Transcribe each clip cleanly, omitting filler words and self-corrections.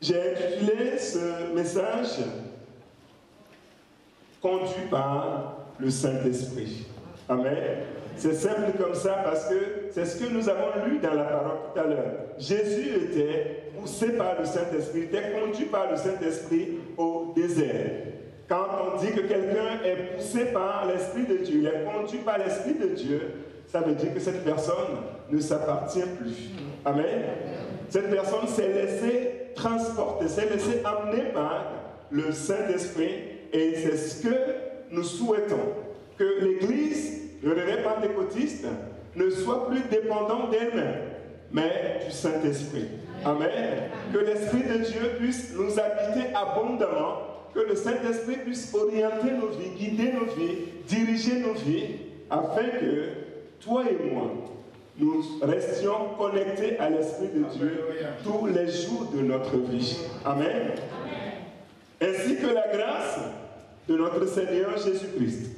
J'ai intitulé ce message « Conduit par le Saint-Esprit ». Amen. C'est simple comme ça parce que c'est ce que nous avons lu dans la parole tout à l'heure. Jésus était poussé par le Saint-Esprit, était conduit par le Saint-Esprit au désert. Quand on dit que quelqu'un est poussé par l'Esprit de Dieu, il est conduit par l'Esprit de Dieu, ça veut dire que cette personne ne s'appartient plus. Amen. Cette personne s'est laissée transporter, s'est laissée emmener par le Saint-Esprit et c'est ce que nous souhaitons. Que l'Église, le réveil pentecôtiste, ne soit plus dépendant d'elle-même, mais du Saint-Esprit. Amen. Que l'Esprit de Dieu puisse nous habiter abondamment, que le Saint-Esprit puisse orienter nos vies, guider nos vies, diriger nos vies, afin que toi et moi, nous restions connectés à l'Esprit de Dieu tous les jours de notre vie. Amen. Ainsi que la grâce de notre Seigneur Jésus-Christ,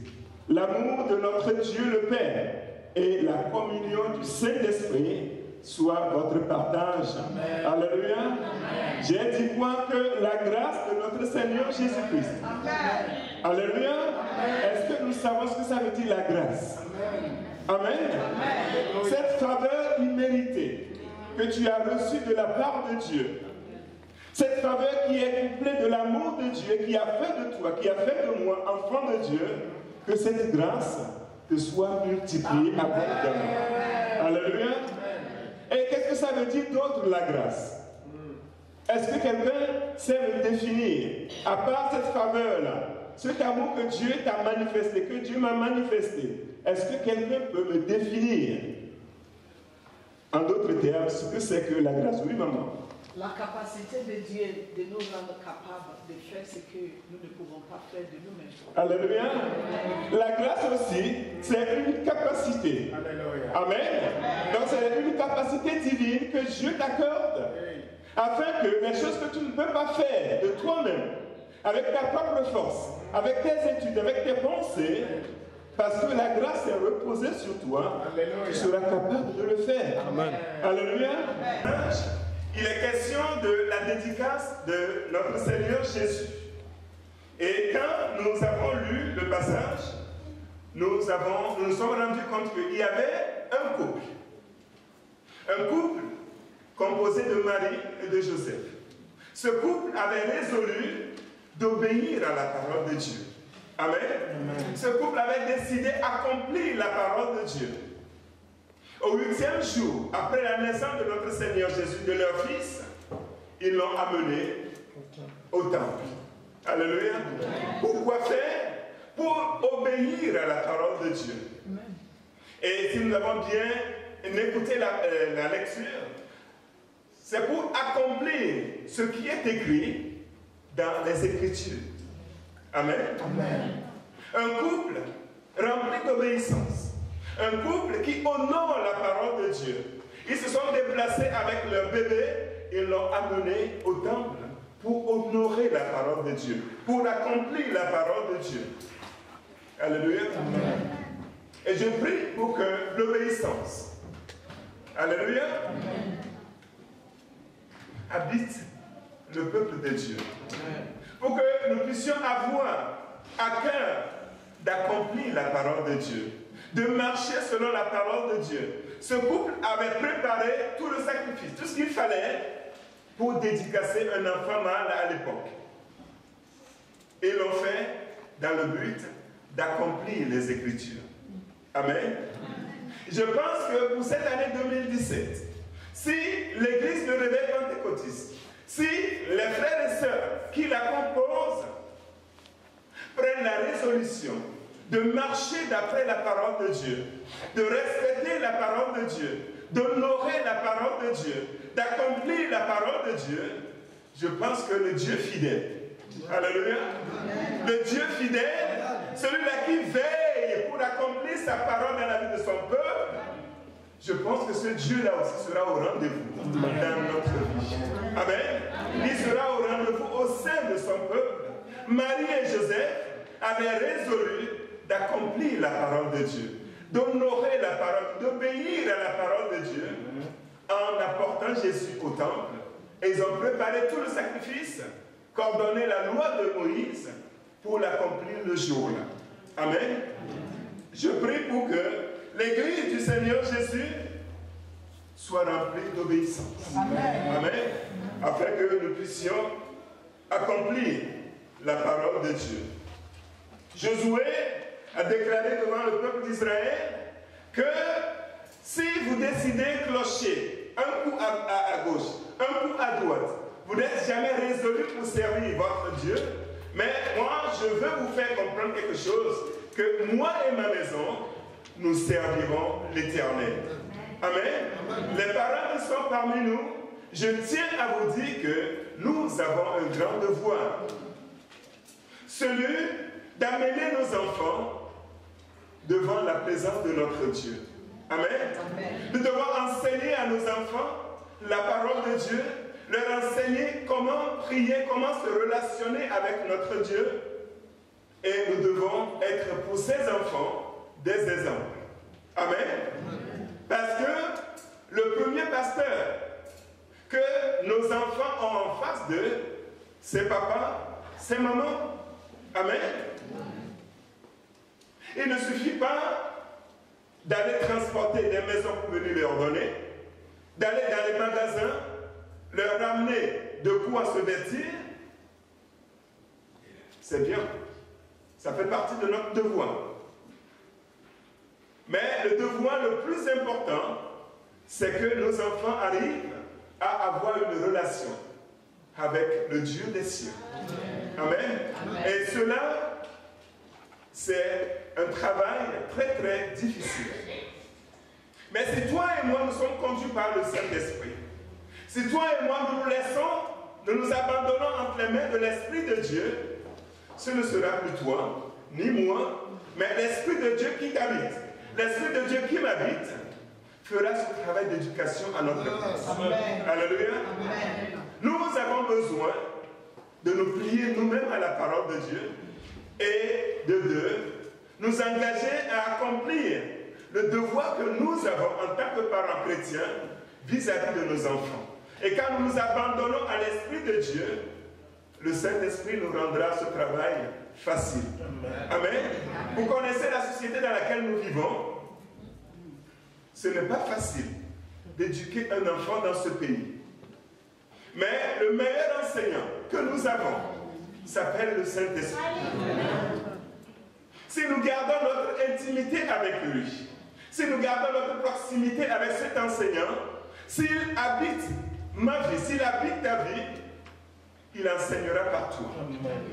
l'amour de notre Dieu le Père et la communion du Saint-Esprit soit votre partage. Amen. Alléluia. Amen. J'ai dit quoi? Que la grâce de notre Seigneur Jésus-Christ. Alléluia. Est-ce que nous savons ce que ça veut dire la grâce? Amen. Amen. Cette faveur imméritée que tu as reçue de la part de Dieu, cette faveur qui est couplée de l'amour de Dieu, qui a fait de toi, qui a fait de moi enfant de Dieu, que cette grâce te soit multipliée abondamment. Alléluia. Et qu'est-ce que ça veut dire d'autre, la grâce? Est-ce que quelqu'un sait me définir, à part cette faveur-là, cet amour que Dieu t'a manifesté, que Dieu m'a manifesté, est-ce que quelqu'un peut me définir, en d'autres termes, ce que c'est que la grâce? Oui, maman. La capacité de Dieu de nous rendre capables de faire ce que nous ne pouvons pas faire de nous-mêmes. Alléluia. La grâce aussi, c'est une capacité. Alléluia. Amen. Donc c'est une capacité divine que Dieu t'accorde, afin que les choses que tu ne peux pas faire de toi-même, avec ta propre force, avec tes études, avec tes pensées, parce que la grâce est reposée sur toi, Alléluia, tu seras capable de le faire. Amen. Alléluia. Amen. Il est question de la dédicace de notre Seigneur Jésus. Et quand nous avons lu le passage, nous nous sommes rendus compte qu'il y avait un couple. Un couple composé de Marie et de Joseph. Ce couple avait résolu d'obéir à la parole de Dieu. Amen. Amen. Ce couple avait décidé d'accomplir la parole de Dieu. Au 8e jour, après la naissance de notre Seigneur Jésus, de leur fils, ils l'ont amené au temple. Alléluia. Pourquoi faire? Pour obéir à la parole de Dieu. Et si nous avons bien écouté la lecture, c'est pour accomplir ce qui est écrit dans les Écritures. Amen. Amen. Un couple rempli d'obéissance. Un couple qui honore la parole de Dieu. Ils se sont déplacés avec leur bébé, ils l'ont amené au temple pour honorer la parole de Dieu, pour accomplir la parole de Dieu. Alléluia. Amen. Et je prie pour que l'obéissance, alléluia, habite le peuple de Dieu. Pour que nous puissions avoir à cœur d'accomplir la parole de Dieu, de marcher selon la parole de Dieu. Ce couple avait préparé tout le sacrifice, tout ce qu'il fallait pour dédicacer un enfant mâle à l'époque. Et l'ont fait dans le but d'accomplir les Écritures. Amen. Je pense que pour cette année 2017, si l'Église de réveil pentecôtiste, si les frères et sœurs qui la composent prennent la résolution de marcher d'après la parole de Dieu, de respecter la parole de Dieu, d'honorer la parole de Dieu, d'accomplir la parole de Dieu, je pense que le Dieu fidèle, alléluia, le Dieu fidèle, celui-là qui veille pour accomplir sa parole dans la vie de son peuple, je pense que ce Dieu-là aussi sera au rendez-vous dans notre vie. Amen. Il sera au rendez-vous au sein de son peuple. Marie et Joseph avait résolu d'accomplir la parole de Dieu, d'honorer la parole, d'obéir à la parole de Dieu en apportant Jésus au temple. Et ils ont préparé tout le sacrifice qu'ordonnait la loi de Moïse pour l'accomplir le jour-là. Amen. Je prie pour que l'Église du Seigneur Jésus soit remplie d'obéissance. Amen. Amen. Afin que nous puissions accomplir la parole de Dieu. Josué a déclaré devant le peuple d'Israël que si vous décidez clocher un coup à gauche, un coup à droite, vous n'êtes jamais résolu pour servir votre Dieu, mais moi je veux vous faire comprendre quelque chose, que moi et ma maison, nous servirons l'Éternel. Amen. Les parents qui sont parmi nous, je tiens à vous dire que nous avons un grand devoir. Celui d'amener nos enfants devant la présence de notre Dieu. Amen. Amen. Nous devons enseigner à nos enfants la parole de Dieu, leur enseigner comment prier, comment se relationner avec notre Dieu. Et nous devons être pour ces enfants des exemples. Amen. Amen. Parce que le premier pasteur que nos enfants ont en face d'eux, c'est papa, c'est maman. Amen. Il ne suffit pas d'aller transporter des maisons pour venir leur donner, d'aller dans les magasins, leur ramener de quoi se vêtir. C'est bien. Ça fait partie de notre devoir. Mais le devoir le plus important, c'est que nos enfants arrivent à avoir une relation avec le Dieu des cieux. Amen. Amen. Et cela, c'est un travail très très difficile. Mais si toi et moi nous sommes conduits par le Saint-Esprit, si toi et moi nous nous abandonnons entre les mains de l'Esprit de Dieu, ce ne sera plus toi, ni moi, mais l'Esprit de Dieu qui t'habite. L'Esprit de Dieu qui m'habite fera ce travail d'éducation à notre place. Alléluia. Amen. Nous avons besoin de nous plier nous-mêmes à la parole de Dieu et de nous engager à accomplir le devoir que nous avons en tant que parents chrétiens vis-à-vis de nos enfants. Et quand nous nous abandonnons à l'Esprit de Dieu, le Saint-Esprit nous rendra ce travail facile. Amen. Vous connaissez la société dans laquelle nous vivons. Ce n'est pas facile d'éduquer un enfant dans ce pays. Mais le meilleur enseignant que nous avons s'appelle le Saint-Esprit. Si nous gardons notre intimité avec lui, si nous gardons notre proximité avec cet enseignant, s'il habite ma vie, s'il habite ta vie, il enseignera par toi.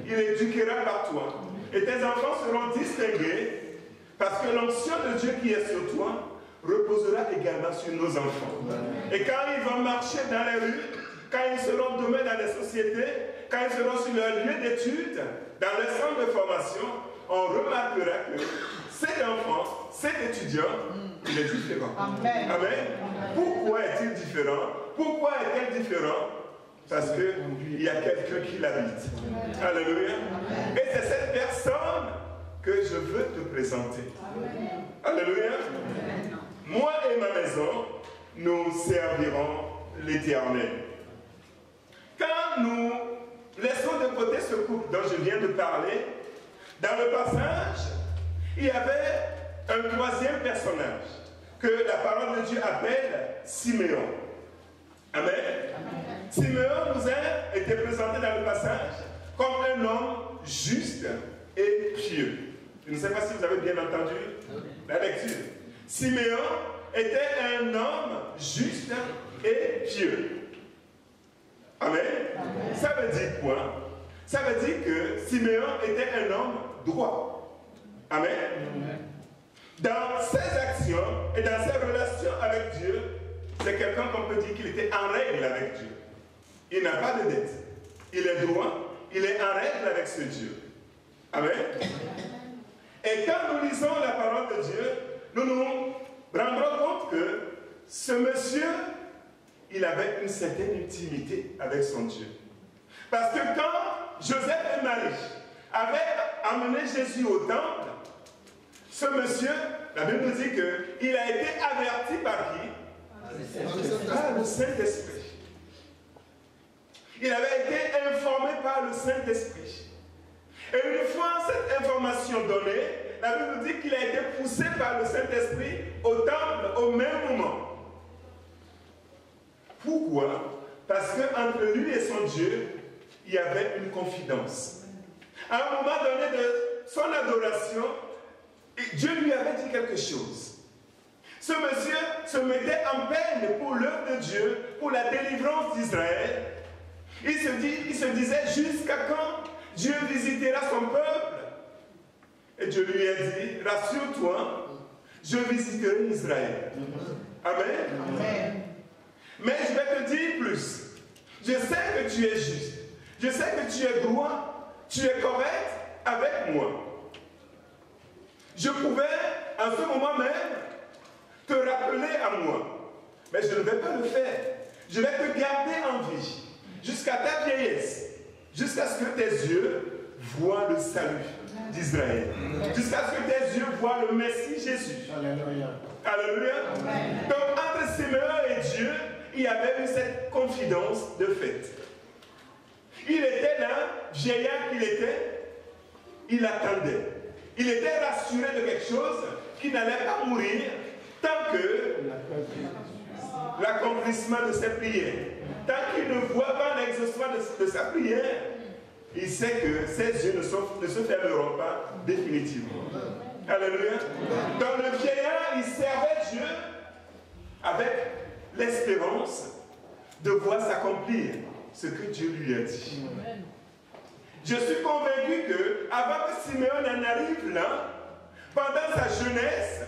Il éduquera par toi. Et tes enfants seront distingués parce que l'onction de Dieu qui est sur toi reposera également sur nos enfants. Et quand ils vont marcher dans les rues, quand ils seront demain dans les sociétés, quand ils seront sur leur lieu d'études, dans les centres de formation, on remarquera que cet enfant, cet étudiant, il est différent. Amen. Amen. Pourquoi est-il différent? Pourquoi est-elle différent? Parce qu'il y a quelqu'un qui l'habite. Alléluia. Amen. Et c'est cette personne que je veux te présenter. Amen. Alléluia. Amen. Moi et ma maison, nous servirons l'Éternel. Quand nous laissons de côté ce couple dont je viens de parler, dans le passage, il y avait un troisième personnage que la parole de Dieu appelle Siméon. Amen. Amen. Siméon nous a été présenté dans le passage comme un homme juste et pieux. Je ne sais pas si vous avez bien entendu la lecture. Siméon était un homme juste et pieux. Amen. Amen. Ça veut dire quoi? Ça veut dire que Siméon était un homme droit. Amen. Amen. Dans ses actions et dans ses relations avec Dieu, c'est quelqu'un qu'on peut dire qu'il était en règle avec Dieu. Il n'a pas de dette. Il est droit, il est en règle avec ce Dieu. Amen. Et quand nous lisons la parole de Dieu, nous nous rendrons compte que ce monsieur, il avait une certaine intimité avec son Dieu. Parce que quand Joseph et Marie avaient amené Jésus au temple, ce monsieur, la Bible nous dit qu'il a été averti par qui? Par le Saint-Esprit. Il avait été informé par le Saint-Esprit. Et une fois cette information donnée, la Bible nous dit qu'il a été poussé par le Saint-Esprit au temple au même moment. Pourquoi? Parce qu'entre lui et son Dieu, il y avait une confidence. À un moment donné de son adoration, Dieu lui avait dit quelque chose. Ce monsieur se mettait en peine pour l'œuvre de Dieu, pour la délivrance d'Israël. Il se disait, jusqu'à quand Dieu visitera son peuple? Et Dieu lui a dit, rassure-toi, je visiterai Israël. Amen. Amen. Mais je vais te dire plus. Je sais que tu es juste. Je sais que tu es droit. Tu es correct avec moi. Je pouvais, en ce moment même, te rappeler à moi. Mais je ne vais pas le faire. Je vais te garder en vie jusqu'à ta vieillesse. Jusqu'à ce que tes yeux voient le salut d'Israël. Jusqu'à ce que tes yeux voient le Messie Jésus. Alléluia. Alléluia. Amen. Donc, entre Simeon et Dieu, il y avait eu cette confidence de fait. Il était là, vieillard qu'il était, il attendait. Il était rassuré de quelque chose qui n'allait pas mourir tant que l'accomplissement de ses prières. Tant qu'il ne voit pas l'exaucement de sa prière, il sait que ses yeux ne se fermeront pas définitivement. Alléluia. Donc le vieillard, il servait Dieu avec l'espérance de voir s'accomplir ce que Dieu lui a dit. Je suis convaincu que avant que Simeon en arrive là, pendant sa jeunesse,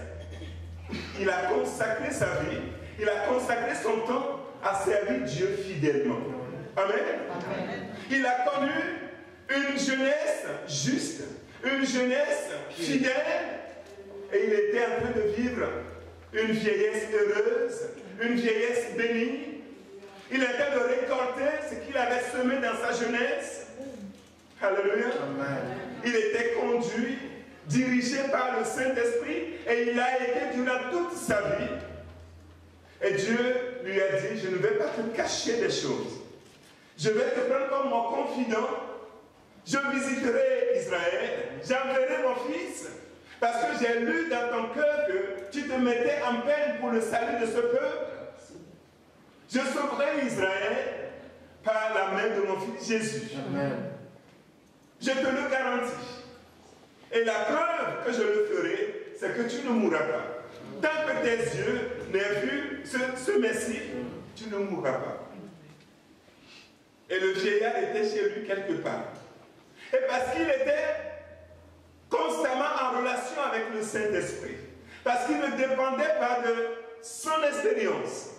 il a consacré sa vie, il a consacré son temps à servir Dieu fidèlement. Amen. Amen. Il a connu une jeunesse juste, une jeunesse fidèle, et il était en train de vivre une vieillesse heureuse, une vieillesse bénie. Il était en train de récolter ce qu'il avait semé dans sa jeunesse. Alléluia. Amen. Il était conduit, dirigé par le Saint-Esprit, et il a été durant toute sa vie. Et Dieu lui a dit, je ne vais pas te cacher des choses. Je vais te prendre comme mon confident. Je visiterai Israël. J'enverrai mon fils. Parce que j'ai lu dans ton cœur que tu te mettais en peine pour le salut de ce peuple. Je sauverai Israël par la main de mon fils Jésus. Amen. Je te le garantis. Et la preuve que je le ferai, c'est que tu ne mourras pas. Tant que tes yeux n'aient vu ce Messie, tu ne mourras pas. Et le vieillard était chez lui quelque part. Et parce qu'il était constamment en relation avec le Saint-Esprit, parce qu'il ne dépendait pas de son expérience,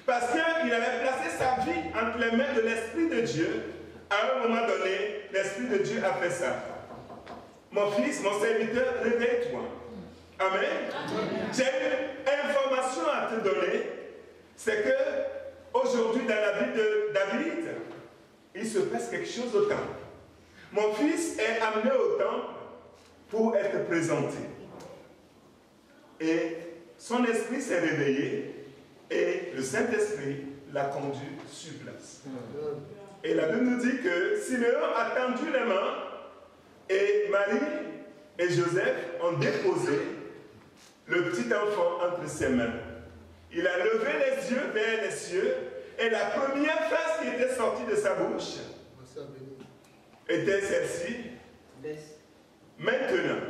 parce qu'il avait placé sa vie entre les mains de l'Esprit de Dieu, à un moment donné, l'Esprit de Dieu a fait ça. Mon fils, mon serviteur, réveille-toi. Amen. J'ai une information à te donner, c'est que aujourd'hui dans la vie de David, il se passe quelque chose au temple. Mon fils est amené au temple pour être présenté. Et son esprit s'est réveillé et le Saint-Esprit l'a conduit sur place. Et la Bible nous dit que Simeon a tendu les mains et Marie et Joseph ont déposé le petit enfant entre ses mains. Il a levé les yeux vers les cieux et la première phrase qui était sortie de sa bouche était celle-ci. Maintenant.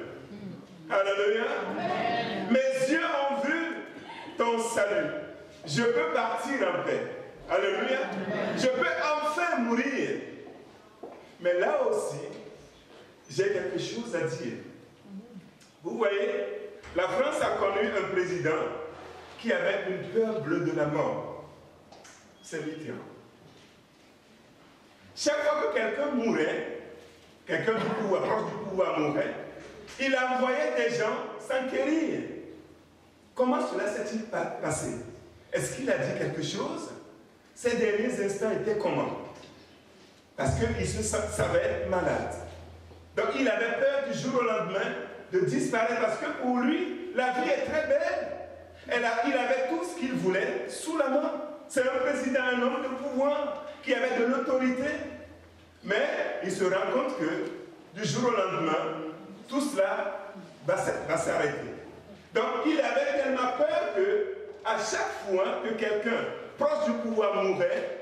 Alléluia. Mes yeux ont vu ton salut. Je peux partir en paix. Alléluia. Je peux enfin mourir. Mais là aussi, j'ai quelque chose à dire. Vous voyez, la France a connu un président qui avait une peur bleue de la mort. C'est Mitterrand. Chaque fois que quelqu'un mourait, quelqu'un du pouvoir, proche du pouvoir mourait, il envoyait des gens s'enquérir. Comment cela s'est-il passé? Est-ce qu'il a dit quelque chose? Ces derniers instants étaient comment? Parce qu'il se savait malade. Donc il avait peur du jour au lendemain de disparaître parce que pour lui, la vie est très belle. Il avait tout ce qu'il voulait sous la main. C'est un président, un homme de pouvoir qui avait de l'autorité. Mais il se rend compte que du jour au lendemain, tout cela va s'arrêter. Donc il avait tellement peur que à chaque fois que quelqu'un proche du pouvoir mourait,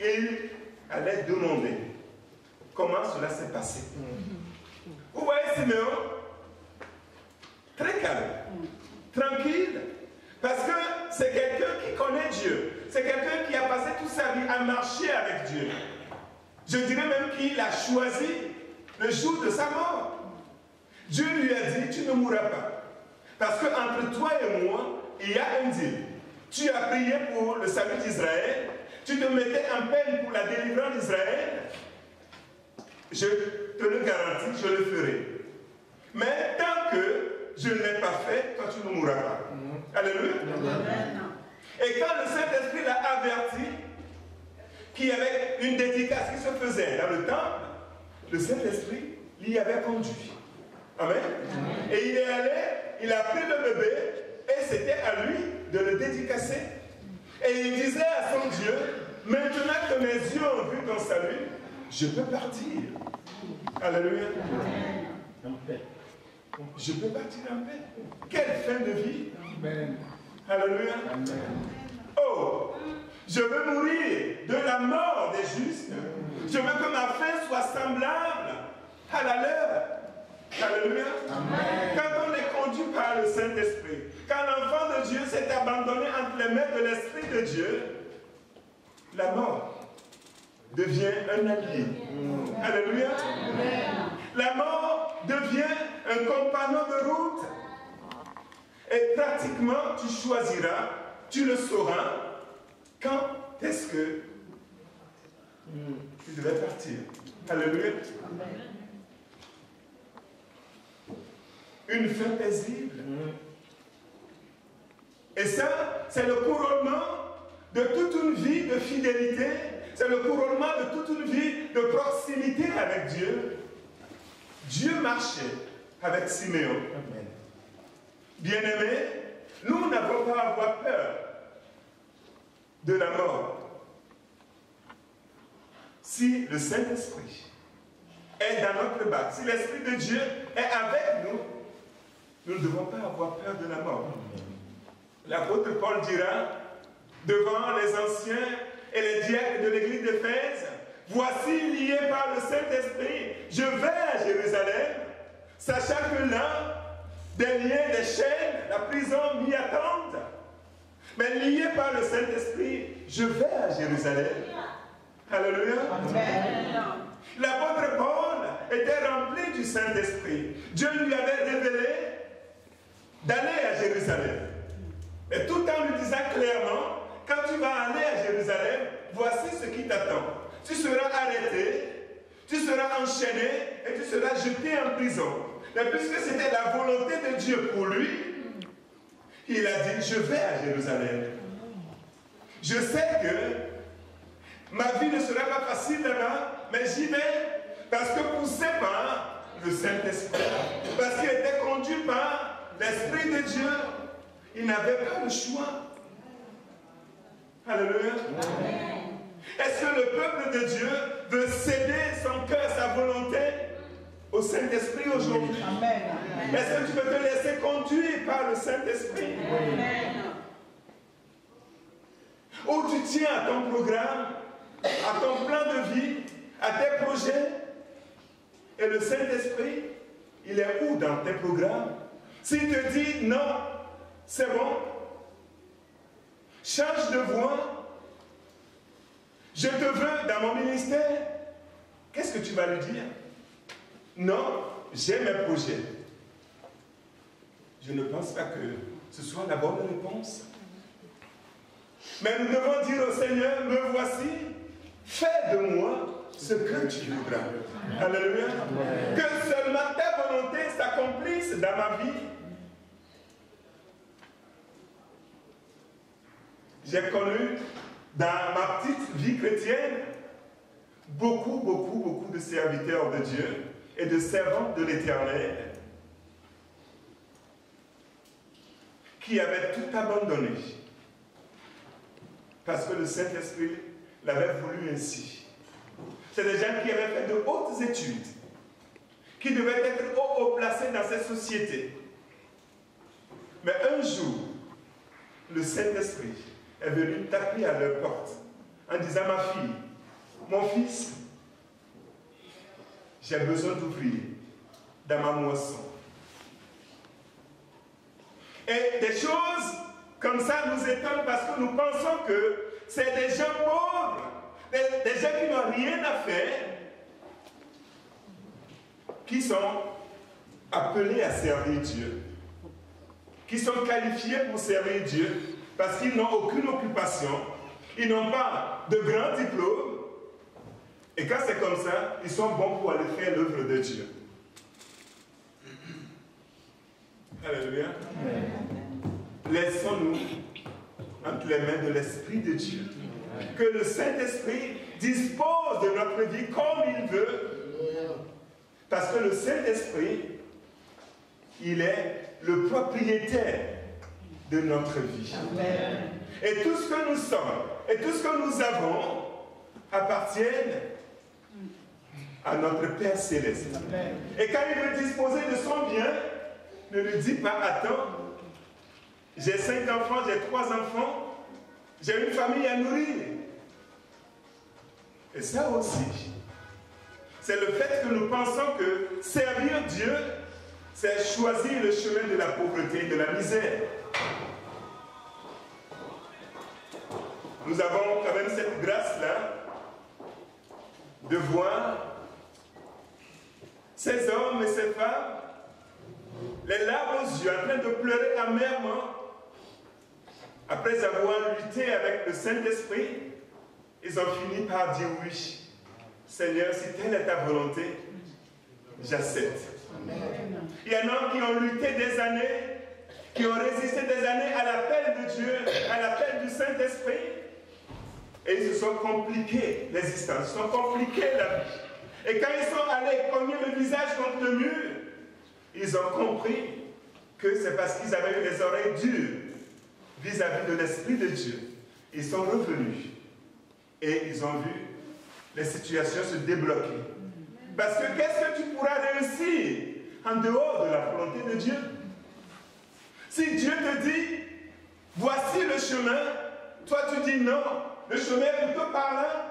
il allait demander comment cela s'est passé. Vous voyez Siméon, très calme, tranquille, parce que c'est quelqu'un qui connaît Dieu. C'est quelqu'un qui a passé toute sa vie à marcher avec Dieu. Je dirais même qu'il a choisi le jour de sa mort. Dieu lui a dit, tu ne mourras pas. Parce qu'entre toi et moi, il y a un deal. Tu as prié pour le salut d'Israël, tu te mettais en peine pour la délivrance d'Israël. Je te le garantis, je le ferai. Mais tant que je ne l'ai pas fait, toi tu ne mourras pas. Alléluia. Et quand le Saint-Esprit l'a averti qu'il y avait une dédicace qui se faisait dans le temple, le Saint-Esprit l'y avait conduit. Amen. Et il est allé, il a pris le bébé et c'était à lui de le dédicacer. Et il disait à son Dieu, maintenant que mes yeux ont vu ton salut, je peux partir. Alléluia. Je peux partir en paix. Quelle fin de vie. Amen. Alléluia. Amen. Oh, je veux mourir de la mort des justes. Je veux que ma fin soit semblable à la leur. Alléluia. Amen. Quand on est conduit par le Saint-Esprit, quand l'enfant de Dieu s'est abandonné entre les mains de l'Esprit de Dieu, la mort devient un allié. Alléluia. Amen. La mort devient un compagnon de route. Et pratiquement, tu choisiras, tu le sauras, quand est-ce que tu devais partir. Alléluia. Amen. Une fin paisible. Et ça, c'est le couronnement de toute une vie de fidélité. C'est le couronnement de toute une vie de proximité avec Dieu. Dieu marchait avec Siméon. Bien-aimés, nous n'avons pas à avoir peur de la mort. Si le Saint-Esprit est dans notre bas, si l'Esprit de Dieu est avec nous, nous ne devons pas avoir peur de la mort. L'apôtre Paul dira, devant les anciens et les diacres de l'église d'Éphèse, voici lié par le Saint-Esprit, je vais à Jérusalem, sachant que là, des liens, des chaînes, la prison m'y attendent. Mais lié par le Saint-Esprit, je vais à Jérusalem. Alléluia. Amen. L'apôtre Paul était rempli du Saint-Esprit. Dieu lui avait révélé d'aller à Jérusalem. Et tout en lui disant clairement, quand tu vas aller à Jérusalem, voici ce qui t'attend. Tu seras arrêté, tu seras enchaîné et tu seras jeté en prison. Mais puisque c'était la volonté de Dieu pour lui, il a dit, je vais à Jérusalem. Je sais que ma vie ne sera pas facile là-bas, mais j'y vais parce que poussé par le Saint-Esprit, parce qu'il était conduit par l'Esprit de Dieu, il n'avait pas le choix. Alléluia. Est-ce que le peuple de Dieu veut céder son cœur, sa volonté au Saint-Esprit aujourd'hui? Est-ce que tu peux te laisser conduire par le Saint-Esprit? Ou tu tiens à ton programme, à ton plan de vie, à tes projets, et le Saint-Esprit, il est où dans tes programmes? S'il te dit non, c'est bon, change de voie, je te veux dans mon ministère, qu'est-ce que tu vas lui dire? Non, j'ai mes projets. Je ne pense pas que ce soit la bonne réponse. Mais nous devons dire au Seigneur, me voici, fais de moi ce que tu voudras. Alléluia. Que seulement ta volonté s'accomplisse dans ma vie. J'ai connu dans ma petite vie chrétienne beaucoup de serviteurs de Dieu et de servante de l'Éternel qui avaient tout abandonné parce que le Saint-Esprit l'avait voulu ainsi. C'est des gens qui avaient fait de hautes études, qui devaient être haut placés dans cette société. Mais un jour, le Saint-Esprit est venu taper à leur porte en disant: ma fille, mon fils, j'ai besoin d'ouvrir dans ma moisson. Et des choses comme ça nous étonnent parce que nous pensons que c'est des gens pauvres, des gens qui n'ont rien à faire, qui sont appelés à servir Dieu, qui sont qualifiés pour servir Dieu parce qu'ils n'ont aucune occupation, ils n'ont pas de grands diplômes, et quand c'est comme ça, ils sont bons pour aller faire l'œuvre de Dieu. Alléluia. Laissons-nous entre les mains de l'Esprit de Dieu. Que le Saint-Esprit dispose de notre vie comme il veut. Parce que le Saint-Esprit, il est le propriétaire de notre vie. Amen. Et tout ce que nous sommes et tout ce que nous avons appartiennent à notre Père Céleste. Amen. Et quand il veut disposer de son bien, ne lui dis pas: attends, j'ai 5 enfants, j'ai 3 enfants, j'ai une famille à nourrir. Et ça aussi, c'est le fait que nous pensons que servir Dieu, c'est choisir le chemin de la pauvreté et de la misère. Nous avons quand même cette grâce-là de voir ces hommes et ces femmes, les larmes aux yeux, en train de pleurer amèrement, après avoir lutté avec le Saint-Esprit. Ils ont fini par dire: oui, Seigneur, si telle est ta volonté, j'accepte. Il y en a qui ont lutté des années, qui ont résisté des années à l'appel de Dieu, à l'appel du Saint-Esprit, et ils se sont compliqués l'existence, ils se sont compliqués la vie. Et quand ils sont allés cogner le visage contre le mur, ils ont compris que c'est parce qu'ils avaient eu les oreilles dures vis-à-vis de l'Esprit de Dieu. Ils sont revenus et ils ont vu les situations se débloquer. Parce que qu'est-ce que tu pourras réussir en dehors de la volonté de Dieu? Si Dieu te dit: voici le chemin, toi tu dis non, le chemin est plutôt par là.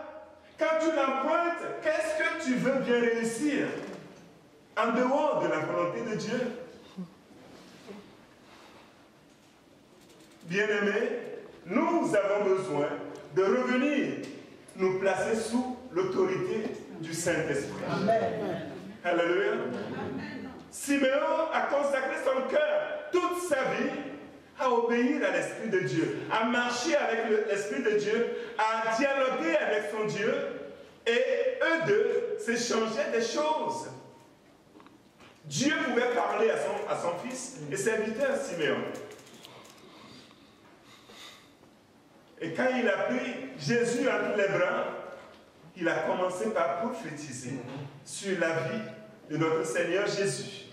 Quand tu l'empruntes, qu'est-ce que tu veux bien réussir en dehors de la volonté de Dieu? Bien-aimés, nous avons besoin de revenir nous placer sous l'autorité du Saint-Esprit. Alléluia. Siméon a consacré son cœur, toute sa vie, à obéir à l'Esprit de Dieu, à marcher avec l'Esprit de Dieu, à dialoguer avec son Dieu, et eux deux s'échangeaient des choses. Dieu pouvait parler à son fils et serviteur Siméon. Et quand il a pris Jésus entre les bras, il a commencé par prophétiser sur la vie de notre Seigneur Jésus.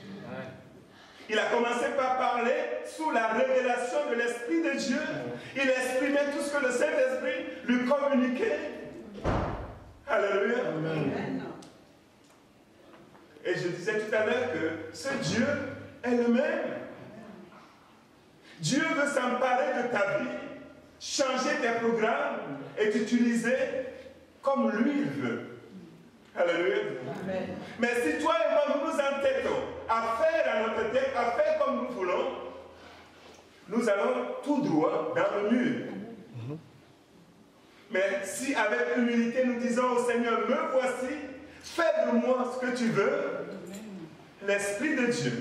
Il a commencé par parler sous la révélation de l'Esprit de Dieu. Il exprimait tout ce que le Saint-Esprit lui communiquait. Alléluia. Amen. Et je disais tout à l'heure que ce Dieu est le même. Dieu veut s'emparer de ta vie, changer tes programmes et t'utiliser comme lui il veut. Alléluia. Amen. Mais si toi et moi nous nous entêtons à faire à notre tête, à faire comme nous voulons, nous allons tout droit dans le mur. Mais si avec humilité nous disons au Seigneur: me voici, fais de moi ce que tu veux, l'Esprit de Dieu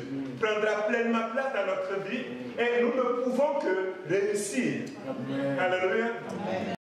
prendra pleinement place dans notre vie et nous ne pouvons que réussir. Amen. Alléluia. Amen.